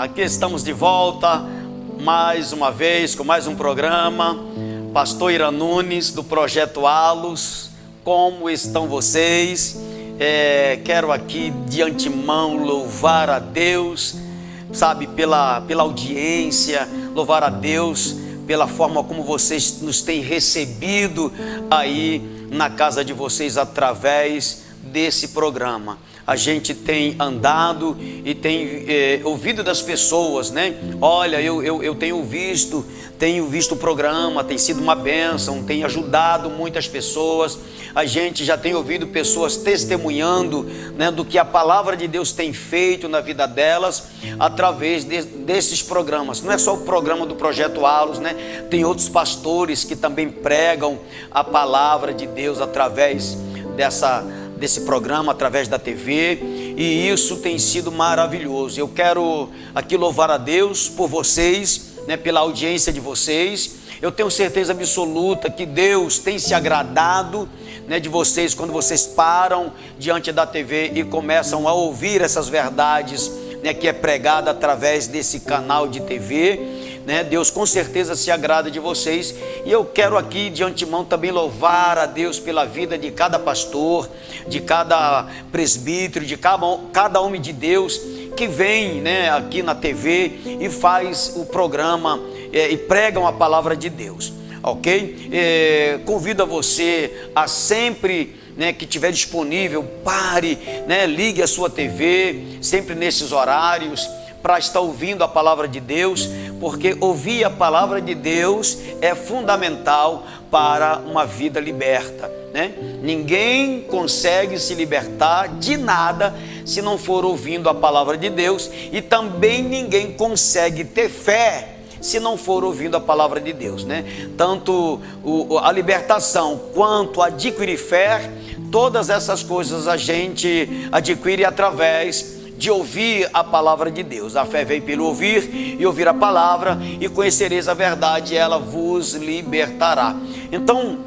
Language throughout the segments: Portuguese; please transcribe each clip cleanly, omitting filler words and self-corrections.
Aqui estamos de volta, mais uma vez, com mais um programa. Pastor Irã Nunes, do Projeto Alos. Como estão vocês? Quero aqui de antemão louvar a Deus, sabe, pela audiência, louvar a Deus pela forma como vocês nos têm recebido aí na casa de vocês através desse programa. A gente tem andado e tem ouvido das pessoas, né? Olha, eu tenho visto o programa, tem sido uma bênção, tem ajudado muitas pessoas. A gente já tem ouvido pessoas testemunhando, né, do que a palavra de Deus tem feito na vida delas através desses programas. Não é só o programa do Projeto Alos, né? Tem outros pastores que também pregam a palavra de Deus através desse programa, através da TV, e isso tem sido maravilhoso. Eu quero aqui louvar a Deus por vocês, né, pela audiência de vocês. Eu tenho certeza absoluta que Deus tem se agradado, né, de vocês quando vocês param diante da TV e começam a ouvir essas verdades, né, que é pregada através desse canal de TV. Né? Deus com certeza se agrada de vocês, e eu quero aqui de antemão também louvar a Deus pela vida de cada pastor, de cada presbítero, de cada homem de Deus que vem, né, aqui na TV e faz o programa e pregam a palavra de Deus, ok? Convido a você a sempre, né, que estiver disponível, pare, né, ligue a sua TV sempre nesses horários para estar ouvindo a palavra de Deus, porque ouvir a palavra de Deus é fundamental para uma vida liberta, né? Ninguém consegue se libertar de nada se não for ouvindo a palavra de Deus, e também ninguém consegue ter fé se não for ouvindo a palavra de Deus, né? Tanto a libertação quanto adquirir fé, todas essas coisas a gente adquire através de ouvir a palavra de Deus. A fé vem pelo ouvir e ouvir a palavra, e conhecereis a verdade, e ela vos libertará. Então,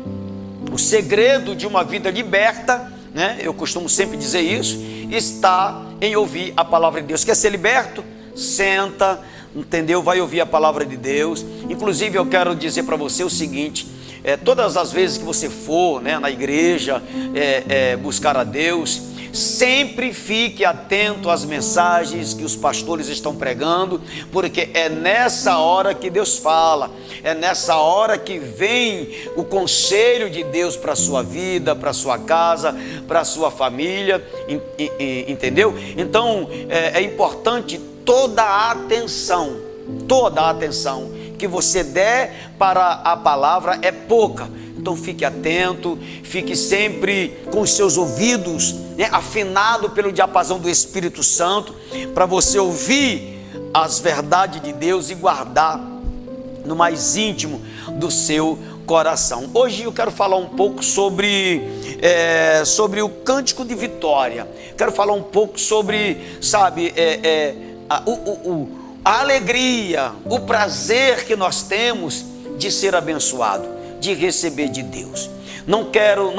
o segredo de uma vida liberta, né, eu costumo sempre dizer isso, está em ouvir a palavra de Deus. Quer ser liberto? Senta, entendeu? Vai ouvir a palavra de Deus. Inclusive, eu quero dizer para você o seguinte: todas as vezes que você for, né, na igreja buscar a Deus, sempre fique atento às mensagens que os pastores estão pregando, porque é nessa hora que Deus fala, é nessa hora que vem o conselho de Deus para a sua vida, para a sua casa, para a sua família, entendeu? Então é importante toda a atenção que você der para a palavra é pouca. Então fique atento, fique sempre com os seus ouvidos, né, afinado pelo diapasão do Espírito Santo, para você ouvir as verdades de Deus e guardar no mais íntimo do seu coração. Hoje eu quero falar um pouco sobre o cântico de vitória. Quero falar um pouco sobre, sabe, a alegria, o prazer que nós temos de ser abençoado, de receber de Deus. Não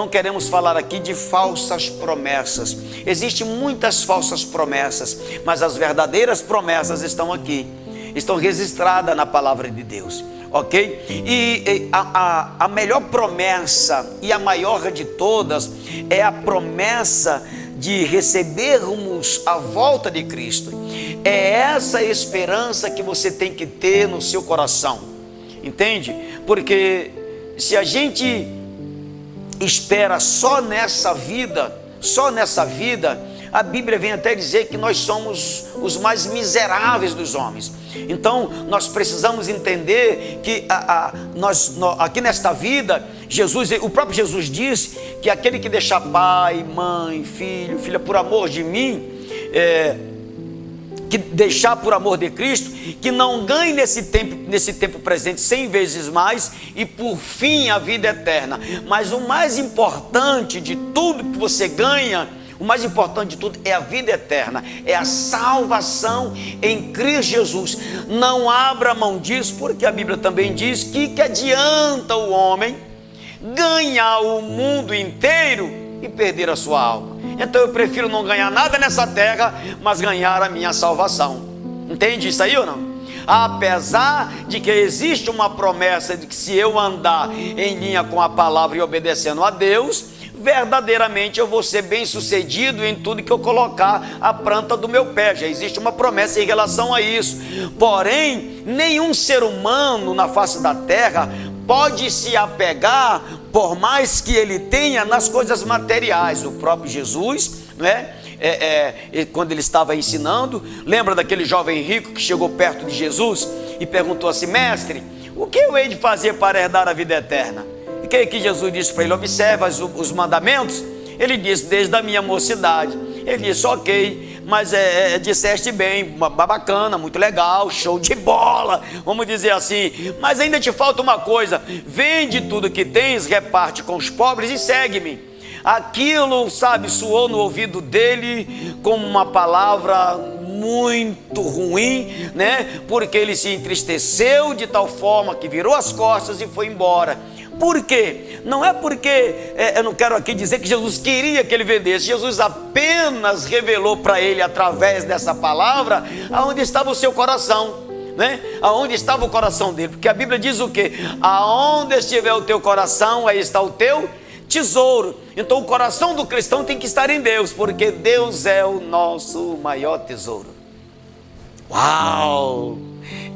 queremos falar aqui de falsas promessas. Existem muitas falsas promessas, mas as verdadeiras promessas estão aqui, estão registradas na palavra de Deus, ok? E a melhor promessa e a maior de todas é a promessa de recebermos a volta de Cristo. É essa esperança que você tem que ter no seu coração, entende? Porque se a gente espera só nessa vida, a Bíblia vem até dizer que nós somos os mais miseráveis dos homens. Então nós precisamos entender que aqui nesta vida, o próprio Jesus disse que aquele que deixar pai, mãe, filho, filha por amor de mim, que deixar por amor de Cristo, que não ganhe nesse tempo presente 100 vezes mais, e por fim a vida eterna. Mas o mais importante de tudo que você ganha, o mais importante de tudo é a vida eterna, é a salvação em Cristo Jesus. Não abra mão disso, porque a Bíblia também diz que adianta o homem ganhar o mundo inteiro e perder a sua alma. Então eu prefiro não ganhar nada nessa terra, mas ganhar a minha salvação. Entende isso aí ou não? Apesar de que existe uma promessa de que se eu andar em linha com a palavra e obedecendo a Deus, verdadeiramente eu vou ser bem sucedido em tudo que eu colocar a planta do meu pé. Já existe uma promessa em relação a isso. Porém, nenhum ser humano na face da terra pode se apegar, por mais que ele tenha, nas coisas materiais. O próprio Jesus, não é? Quando ele estava ensinando, lembra daquele jovem rico que chegou perto de Jesus e perguntou assim: mestre, o que eu hei de fazer para herdar a vida eterna? E o que Jesus disse para ele? Observa os mandamentos. Ele disse: desde a minha mocidade. Ele disse: ok, mas disseste bem, bacana, muito legal, show de bola, vamos dizer assim, mas ainda te falta uma coisa: vende tudo que tens, reparte com os pobres e segue-me. Aquilo, sabe, soou no ouvido dele como uma palavra muito ruim, né? Porque ele se entristeceu de tal forma que virou as costas e foi embora. Por quê? Não é porque, eu não quero aqui dizer que Jesus queria que ele vendesse. Jesus apenas revelou para ele, através dessa palavra, aonde estava o seu coração, né? Aonde estava o coração dele. Porque a Bíblia diz o quê? Aonde estiver o teu coração, aí está o teu tesouro. Então o coração do cristão tem que estar em Deus, porque Deus é o nosso maior tesouro. Uau!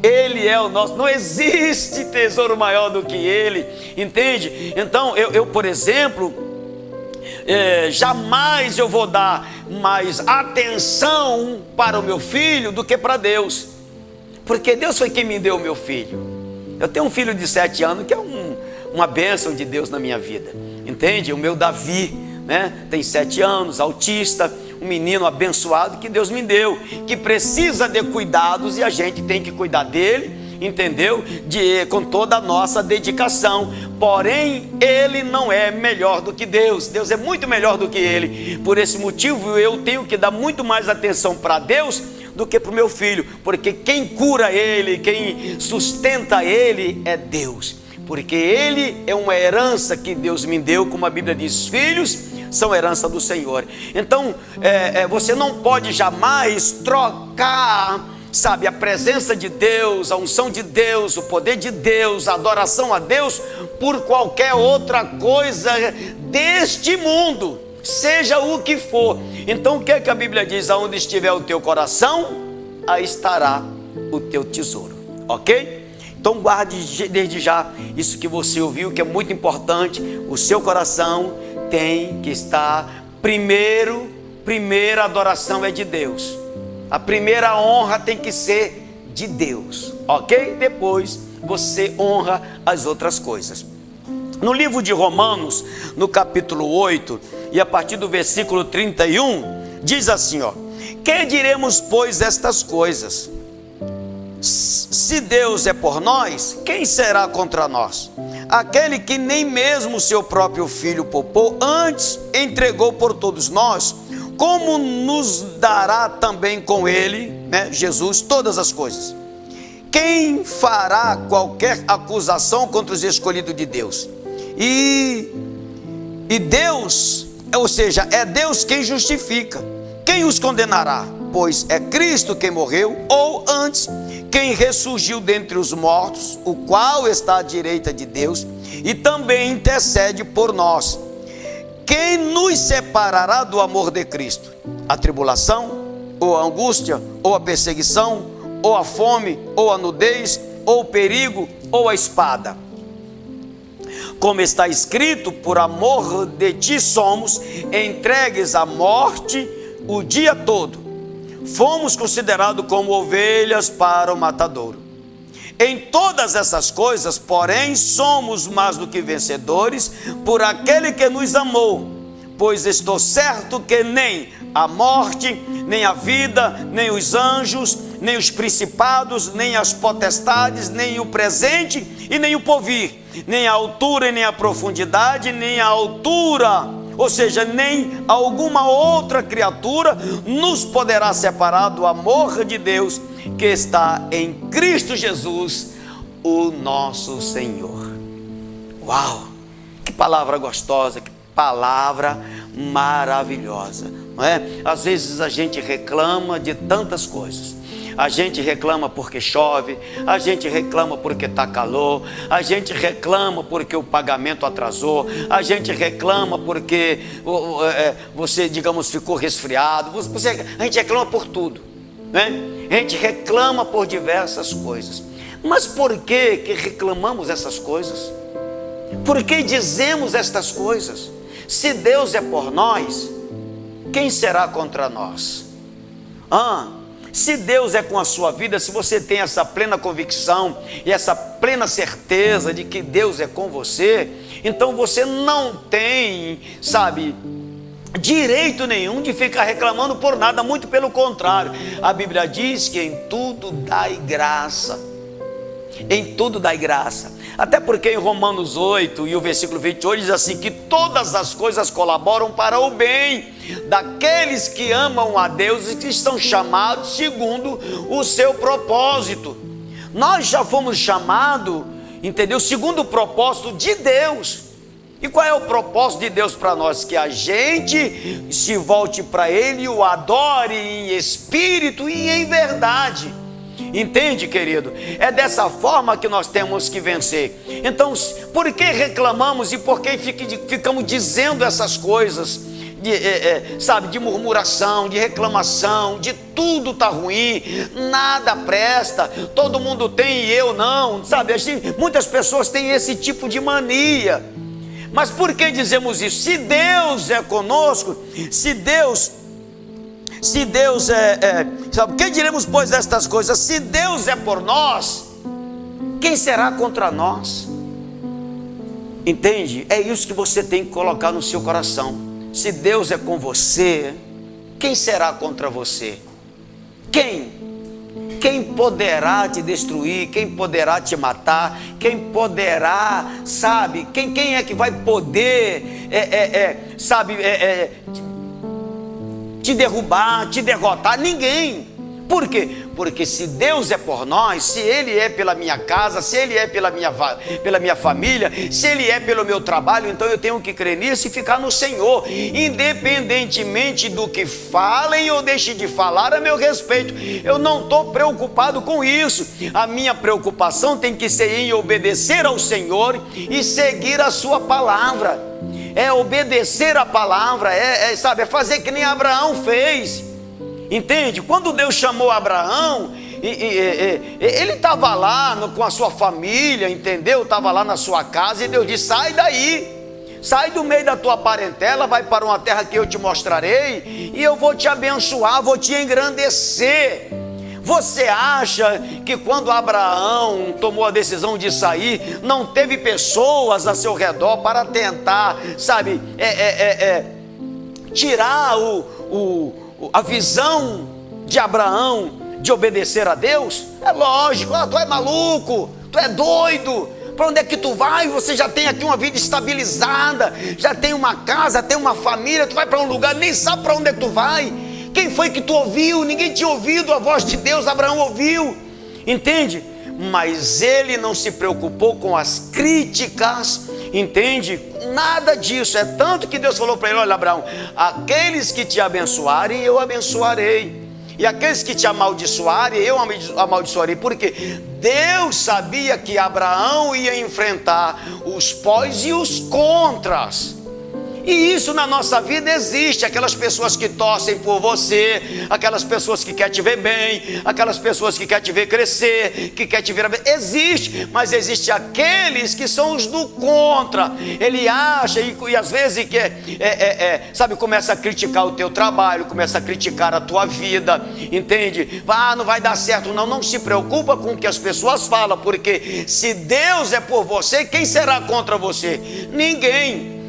Ele é o nosso, não existe tesouro maior do que Ele, entende? Então eu por exemplo, jamais eu vou dar mais atenção para o meu filho do que para Deus, porque Deus foi quem me deu o meu filho. Eu tenho um filho de 7 anos que é uma bênção de Deus na minha vida, entende? O meu Davi, né? Tem 7 anos, autista, um menino abençoado que Deus me deu, que precisa de cuidados e a gente tem que cuidar dele, entendeu? Com toda a nossa dedicação. Porém, ele não é melhor do que Deus. Deus é muito melhor do que ele. Por esse motivo, eu tenho que dar muito mais atenção para Deus do que para o meu filho, porque quem cura ele, quem sustenta ele é Deus, porque ele é uma herança que Deus me deu, como a Bíblia diz: filhos são herança do Senhor. Então você não pode jamais trocar, sabe, a presença de Deus, a unção de Deus, o poder de Deus, a adoração a Deus por qualquer outra coisa deste mundo, seja o que for. Então o que é que a Bíblia diz? Aonde estiver o teu coração, aí estará o teu tesouro, ok? Então guarde desde já isso que você ouviu, que é muito importante. O seu coração tem que estar primeira adoração é de Deus, a primeira honra tem que ser de Deus, ok? Depois você honra as outras coisas. No livro de Romanos, no capítulo 8, e a partir do versículo 31, diz assim, ó: que diremos, pois, estas coisas? Se Deus é por nós, quem será contra nós? Aquele que nem mesmo seu próprio filho poupou, antes entregou por todos nós, como nos dará também com ele, né, Jesus, todas as coisas? Quem fará qualquer acusação contra os escolhidos de Deus? E Deus, ou seja, é Deus quem justifica. Quem os condenará? Pois é Cristo quem morreu, ou antes, quem ressurgiu dentre os mortos, o qual está à direita de Deus e também intercede por nós. Quem nos separará do amor de Cristo? A tribulação, ou a angústia, ou a perseguição, ou a fome, ou a nudez, ou o perigo, ou a espada? Como está escrito: por amor de ti somos entregues à morte o dia todo. Fomos considerados como ovelhas para o matadouro. Em todas essas coisas, porém, somos mais do que vencedores por aquele que nos amou. Pois estou certo que nem a morte, nem a vida, nem os anjos, nem os principados, nem as potestades, nem o presente e nem o porvir, nem a altura e nem a profundidade, nem a altura, ou seja, nem alguma outra criatura nos poderá separar do amor de Deus que está em Cristo Jesus, o nosso Senhor. Uau! Que palavra gostosa, que palavra maravilhosa, não é? Às vezes a gente reclama de tantas coisas. A gente reclama porque chove, a gente reclama porque está calor, a gente reclama porque o pagamento atrasou, a gente reclama porque você, digamos, ficou resfriado, a gente reclama por tudo, né? A gente reclama por diversas coisas. Mas por que reclamamos essas coisas? Por que dizemos estas coisas? Se Deus é por nós, quem será contra nós? Se Deus é com a sua vida, se você tem essa plena convicção e essa plena certeza de que Deus é com você, então você não tem, direito nenhum de ficar reclamando por nada, muito pelo contrário. A Bíblia diz que em tudo dai graça. Em tudo dai graça. Até porque em Romanos 8 e o versículo 28 diz assim, que todas as coisas colaboram para o bem daqueles que amam a Deus e que estão chamados segundo o seu propósito. Nós já fomos chamados, entendeu? Segundo o propósito de Deus. E qual é o propósito de Deus para nós? Que a gente se volte para Ele e o adore em espírito e em verdade. Entende, querido? É dessa forma que nós temos que vencer. Então, por que reclamamos e por que ficamos dizendo essas coisas? De murmuração, de reclamação, de tudo está ruim, nada presta, todo mundo tem e eu não, muitas pessoas têm esse tipo de mania. Mas por que dizemos isso? Se Deus é conosco, se Deus que diremos, pois, destas coisas? Se Deus é por nós, quem será contra nós? Entende? É isso que você tem que colocar no seu coração. Se Deus é com você, quem será contra você? Quem poderá te destruir? Quem poderá te matar? Quem poderá, quem é que vai poder, te derrubar, te derrotar? Ninguém. Por quê? Porque se Deus é por nós, se Ele é pela minha casa, se Ele é pela minha família, se Ele é pelo meu trabalho, então eu tenho que crer nisso e ficar no Senhor, independentemente do que falem ou deixem de falar a meu respeito. Eu não estou preocupado com isso. A minha preocupação tem que ser em obedecer ao Senhor e seguir a sua palavra. É obedecer a palavra, é fazer que nem Abraão fez. Entende? Quando Deus chamou Abraão, ele estava lá com a sua família, entendeu? Estava lá na sua casa e Deus disse, sai daí, sai do meio da tua parentela, vai para uma terra que eu te mostrarei e eu vou te abençoar, vou te engrandecer. Você acha que quando Abraão tomou a decisão de sair, não teve pessoas a seu redor para tentar, tirar a visão de Abraão de obedecer a Deus? É lógico, tu é maluco, tu é doido, para onde é que tu vai? Você já tem aqui uma vida estabilizada, já tem uma casa, tem uma família, tu vai para um lugar, nem sabe para onde é que tu vai. Quem foi que tu ouviu? Ninguém tinha ouvido a voz de Deus, Abraão ouviu, entende? Mas ele não se preocupou com as críticas, entende? Nada disso. É tanto que Deus falou para ele, olha, Abraão, aqueles que te abençoarem, eu abençoarei, e aqueles que te amaldiçoarem, eu amaldiçoarei. Porque Deus sabia que Abraão ia enfrentar os pós e os contras. E isso na nossa vida existe. Aquelas pessoas que torcem por você, aquelas pessoas que querem te ver bem, aquelas pessoas que querem te ver crescer, que querem te ver... Existe, mas existe aqueles que são os do contra. Ele acha e às vezes começa a criticar o teu trabalho, começa a criticar a tua vida, entende? Não vai dar certo. Não se preocupa com o que as pessoas falam, porque se Deus é por você, quem será contra você? Ninguém.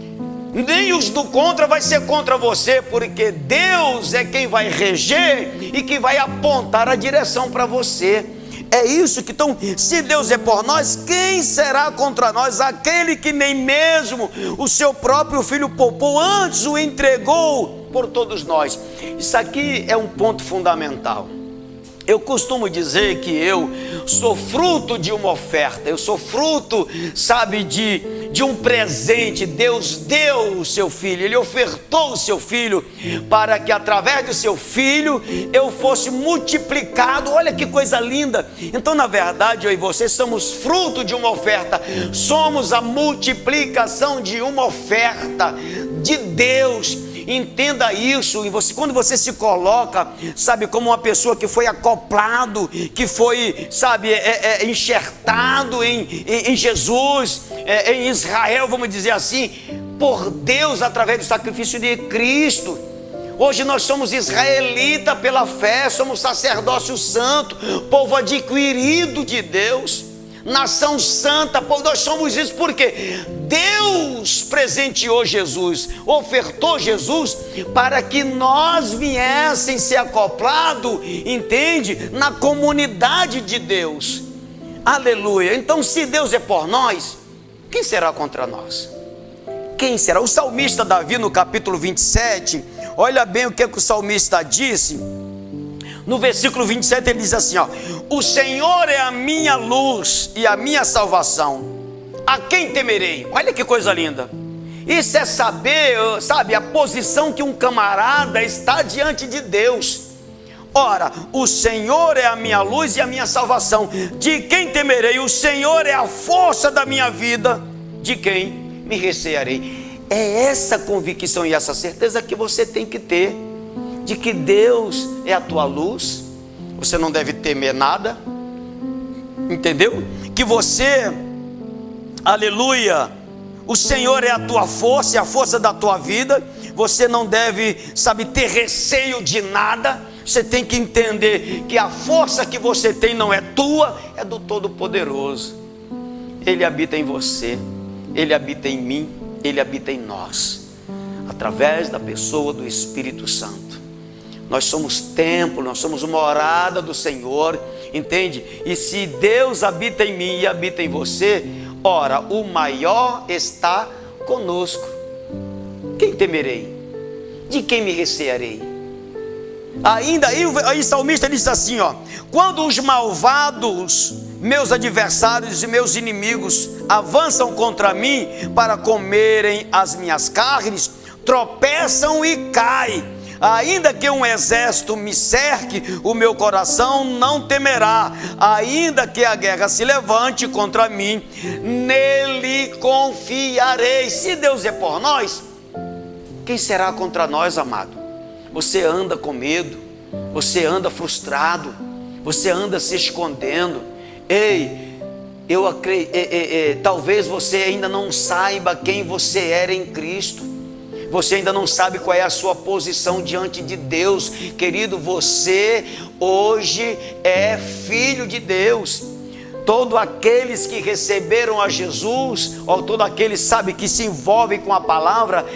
Nem os do contra vai ser contra você, porque Deus é quem vai reger e que vai apontar a direção para você. É isso que, então, se Deus é por nós, quem será contra nós? Aquele que nem mesmo o seu próprio filho poupou, antes o entregou por todos nós. Isso aqui é um ponto fundamental. Eu costumo dizer que eu sou fruto de uma oferta, eu sou fruto, sabe, de um presente. Deus deu o seu filho, Ele ofertou o seu filho para que através do seu filho eu fosse multiplicado. Olha que coisa linda. Então, na verdade, eu e você somos fruto de uma oferta, somos a multiplicação de uma oferta de Deus. Entenda isso. E você, quando você se coloca, sabe, como uma pessoa que foi acoplado, que foi, sabe, enxertado em Jesus, em Israel, vamos dizer assim, por Deus, através do sacrifício de Cristo. Hoje nós somos israelita pela fé, somos sacerdócio santo, povo adquirido de Deus, nação santa. Nós somos isso porque Deus presenteou Jesus, ofertou Jesus para que nós viessem ser acoplados, entende? Na comunidade de Deus. Aleluia. Então, se Deus é por nós, quem será contra nós? Quem será? O salmista Davi, no capítulo 27, olha bem o que o salmista disse. No versículo 27 ele diz assim, ó: o Senhor é a minha luz e a minha salvação, a quem temerei? Olha que coisa linda. Isso é saber, sabe, a posição que um camarada está diante de Deus. Ora, o Senhor é a minha luz e a minha salvação, de quem temerei? O Senhor é a força da minha vida, de quem me recearei? É essa convicção e essa certeza que você tem que ter, de que Deus é a tua luz, você não deve temer nada, entendeu? Que você, aleluia, o Senhor é a tua força, é a força da tua vida, você não deve, sabe, ter receio de nada. Você tem que entender que a força que você tem não é tua, é do Todo-Poderoso. Ele habita em você, Ele habita em mim, Ele habita em nós, através da pessoa do Espírito Santo. Nós somos templo, nós somos morada do Senhor, entende? E se Deus habita em mim e habita em você, ora, o maior está conosco. Quem temerei? De quem me recearei? Ainda aí o salmista diz assim, ó: quando os malvados, meus adversários e meus inimigos, avançam contra mim para comerem as minhas carnes, tropeçam e caem. Ainda que um exército me cerque, o meu coração não temerá. Ainda que a guerra se levante contra mim, nele confiarei. Se Deus é por nós, quem será contra nós, amado? Você anda com medo, você anda frustrado, você anda se escondendo. Ei, talvez você ainda não saiba quem você era em Cristo. Você ainda não sabe qual é a sua posição diante de Deus. Querido, você hoje é filho de Deus. Todos aqueles que receberam a Jesus, ou todos aqueles, sabe, que se envolvem com a palavra,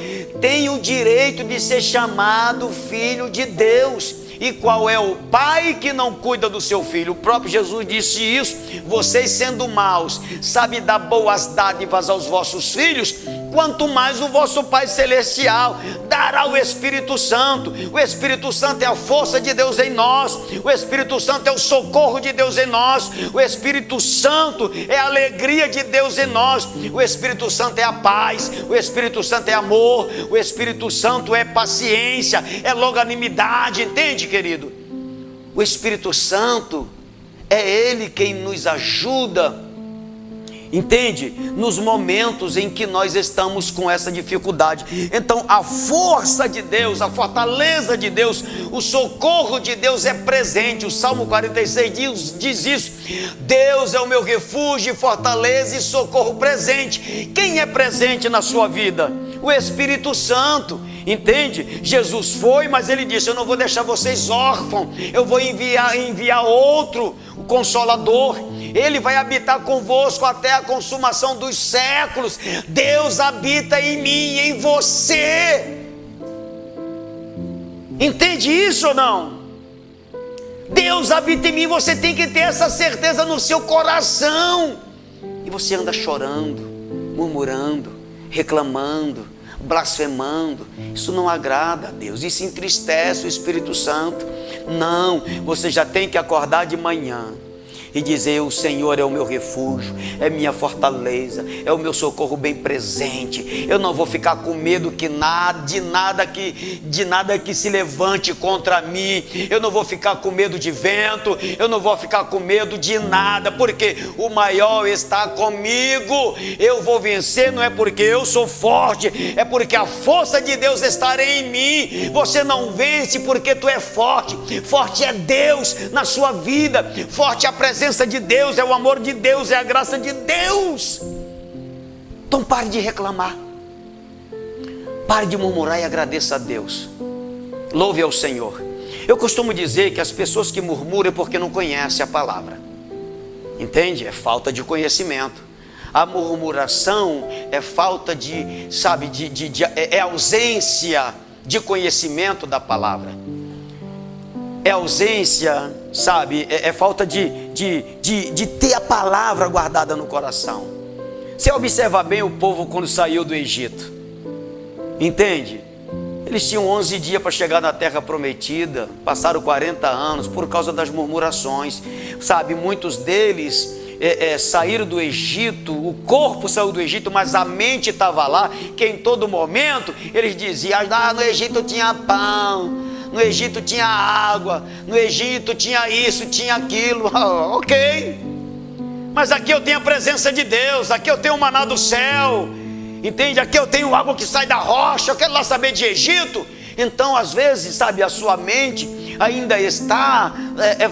têm o direito de ser chamado filho de Deus. E qual é o pai que não cuida do seu filho? O próprio Jesus disse isso: vocês sendo maus, sabe dar boas dádivas aos vossos filhos, quanto mais o vosso Pai Celestial dará o Espírito Santo. O Espírito Santo é a força de Deus em nós, o Espírito Santo é o socorro de Deus em nós, o Espírito Santo é a alegria de Deus em nós, o Espírito Santo é a paz, o Espírito Santo é amor, o Espírito Santo é paciência, é longanimidade, entende, querido? O Espírito Santo é Ele quem nos ajuda, entende? Nos momentos em que nós estamos com essa dificuldade. Então a força de Deus, a fortaleza de Deus, o socorro de Deus é presente. O Salmo 46 diz isso: Deus é o meu refúgio, fortaleza e socorro presente. Quem é presente na sua vida? O Espírito Santo, entende? Jesus foi, mas Ele disse: eu não vou deixar vocês órfãos, eu vou enviar outro, o Consolador. Ele vai habitar convosco até a consumação dos séculos. Deus habita em mim e em você. Entende isso ou não? Deus habita em mim, você tem que ter essa certeza no seu coração. E você anda chorando, murmurando, reclamando, blasfemando. Isso não agrada a Deus, isso entristece o Espírito Santo. Não, você já tem que acordar de manhã e dizer: o Senhor é o meu refúgio, é minha fortaleza, é o meu socorro bem presente. Eu não vou ficar com medo de nada que se levante contra mim. Eu não vou ficar com medo de vento, eu não vou ficar com medo de nada, porque o maior está comigo. Eu vou vencer, não é porque eu sou forte, é porque a força de Deus está em mim. Você não vence porque tu é forte. Forte é Deus na sua vida, forte é a presença de Deus, é o amor de Deus, é a graça de Deus. Então pare de reclamar, pare de murmurar e agradeça a Deus. Louve ao Senhor. Eu costumo dizer que as pessoas que murmuram é porque não conhecem a palavra. Entende? É falta de conhecimento. A murmuração é falta de, é ausência de conhecimento da palavra. É ausência, é falta de ter a palavra guardada no coração. Você observa bem o povo quando saiu do Egito, entende? Eles tinham 11 dias para chegar na terra prometida, passaram 40 anos por causa das murmurações, muitos deles saíram do Egito, o corpo saiu do Egito, mas a mente estava lá, que em todo momento eles diziam: no Egito tinha pão, no Egito tinha água, no Egito tinha isso, tinha aquilo. Ok, mas aqui eu tenho a presença de Deus, aqui eu tenho o maná do céu, entende? Aqui eu tenho água que sai da rocha, eu quero lá saber de Egito. Então às vezes, a sua mente ainda está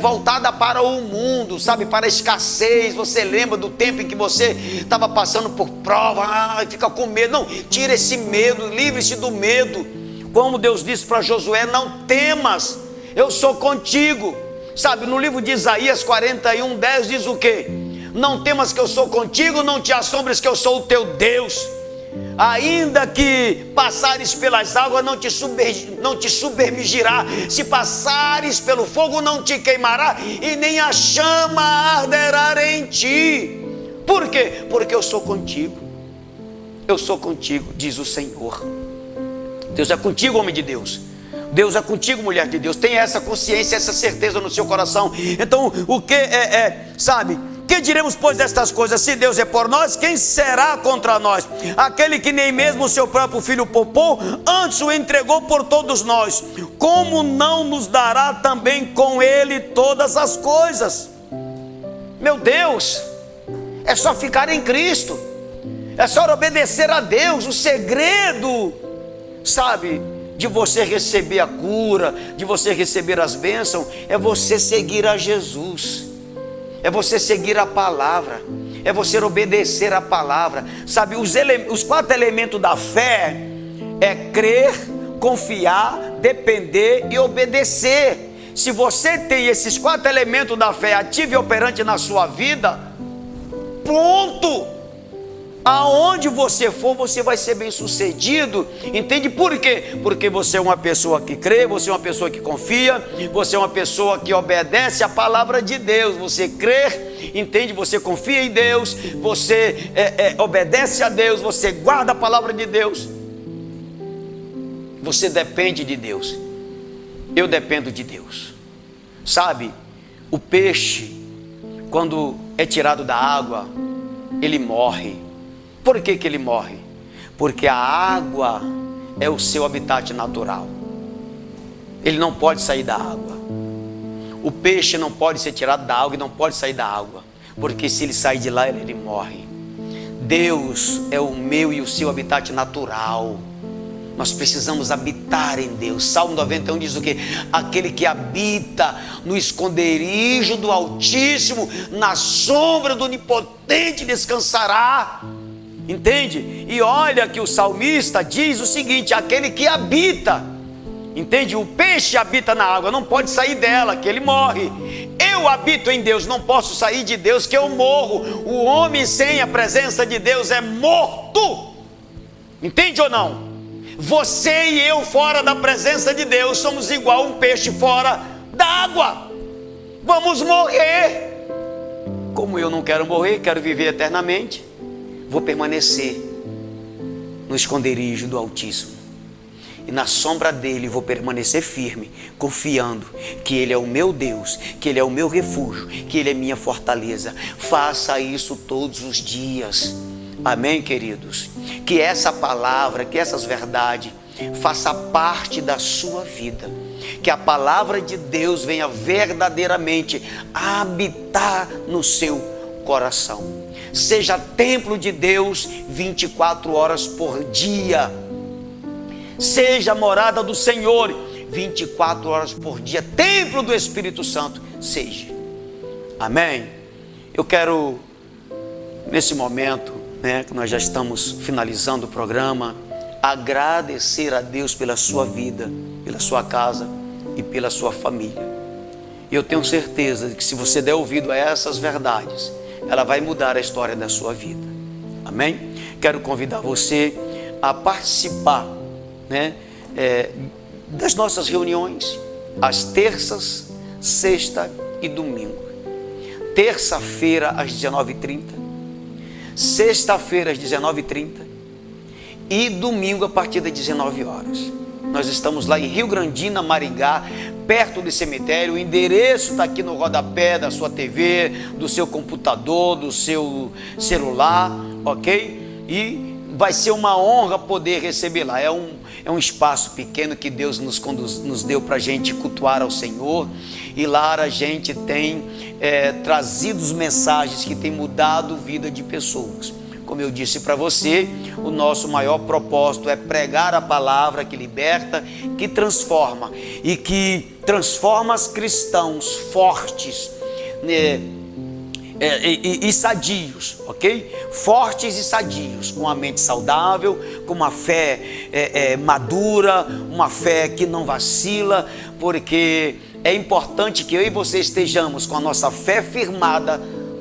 voltada para o mundo, para a escassez. Você lembra do tempo em que você estava passando por prova, fica com medo. Não, tira esse medo, livre-se do medo. Como Deus disse para Josué: não temas, eu sou contigo. No livro de Isaías 41:10 diz o quê? Não temas que eu sou contigo, não te assombres que eu sou o teu Deus. Ainda que passares pelas águas, não te submergirá. Se passares pelo fogo, não te queimará, e nem a chama arderá em ti. Por quê? Porque eu sou contigo. Eu sou contigo, diz o Senhor. Deus é contigo, homem de Deus. Deus é contigo, mulher de Deus. Tenha essa consciência, essa certeza no seu coração. Então, o que que diremos, pois, destas coisas? Se Deus é por nós, quem será contra nós? Aquele que nem mesmo o seu próprio filho poupou, antes o entregou por todos nós, como não nos dará também com ele todas as coisas? Meu Deus, é só ficar em Cristo, é só obedecer a Deus. O segredo, de você receber a cura, de você receber as bênçãos, é você seguir a Jesus, é você seguir a palavra, é você obedecer a palavra. Os 4 elementos da fé é crer, confiar, depender e obedecer. Se você tem esses 4 elementos da fé ativo e operante na sua vida, pronto! Aonde você for, você vai ser bem sucedido. Entende por quê? Porque você é uma pessoa que crê, você é uma pessoa que confia, você é uma pessoa que obedece a palavra de Deus. Você crê, entende? Você confia em Deus, você obedece a Deus, você guarda a palavra de Deus. Você depende de Deus. Eu dependo de Deus. O peixe, quando é tirado da água, ele morre. Por que ele morre? Porque a água é o seu habitat natural. Ele não pode sair da água. O peixe não pode ser tirado da água e não pode sair da água, porque se ele sair de lá, ele morre. Deus é o meu e o seu habitat natural. Nós precisamos habitar em Deus. Salmo 91 diz o quê? Aquele que habita no esconderijo do Altíssimo, na sombra do Onipotente descansará. Entende? E olha que o salmista diz o seguinte: aquele que habita, entende? O peixe habita na água, não pode sair dela, que ele morre. Eu habito em Deus, não posso sair de Deus, que eu morro. O homem sem a presença de Deus é morto. Entende ou não? Você e eu fora da presença de Deus somos igual um peixe fora da água. Vamos morrer. Como eu não quero morrer, quero viver eternamente, vou permanecer no esconderijo do Altíssimo. e na sombra dele vou permanecer firme, confiando que ele é o meu Deus, que ele é o meu refúgio, que ele é minha fortaleza. Faça isso todos os dias. Amém, queridos? Que essa palavra, que essas verdades faça parte da sua vida. Que a palavra de Deus venha verdadeiramente habitar no seu coração. Seja templo de Deus 24 horas por dia. Seja morada do Senhor 24 horas por dia. Templo do Espírito Santo seja. Amém? Eu quero, nesse momento, que nós já estamos finalizando o programa, agradecer a Deus pela sua vida, pela sua casa e pela sua família. E eu tenho certeza de que se você der ouvido a essas verdades, ela vai mudar a história da sua vida. Amém? Quero convidar você a participar, das nossas reuniões, às terças, sexta e domingo. Terça-feira às 19h30, sexta-feira às 19h30 e domingo a partir das 19 horas. Nós estamos lá em Rio Grandina, Maringá, perto do cemitério. O endereço está aqui no rodapé da sua TV, do seu computador, do seu celular, ok? E vai ser uma honra poder receber lá. É um espaço pequeno que Deus nos deu para a gente cultuar ao Senhor. E lá a gente tem trazido mensagens que têm mudado a vida de pessoas. Como eu disse para você, o nosso maior propósito é pregar a palavra que liberta, que transforma e que transforma os cristãos fortes e sadios, ok? Fortes e sadios, com a mente saudável, com uma fé madura, uma fé que não vacila, porque é importante que eu e você estejamos com a nossa fé firmada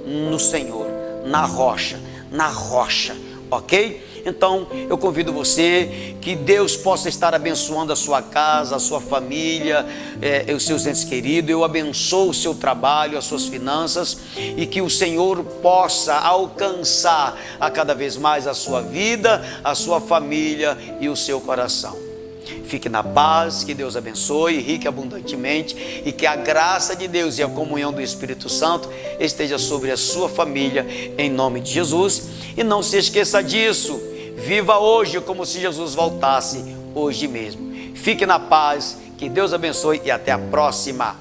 no Senhor, na rocha, ok? Então eu convido você, que Deus possa estar abençoando a sua casa, a sua família, os seus entes queridos. Eu abençoo o seu trabalho, as suas finanças, e que o Senhor possa alcançar a cada vez mais a sua vida, a sua família e o seu coração. Fique na paz, que Deus abençoe rique abundantemente, e que a graça de Deus e a comunhão do Espírito Santo esteja sobre a sua família, em nome de Jesus. E não se esqueça disso, viva hoje como se Jesus voltasse hoje mesmo. Fique na paz, que Deus abençoe e até a próxima.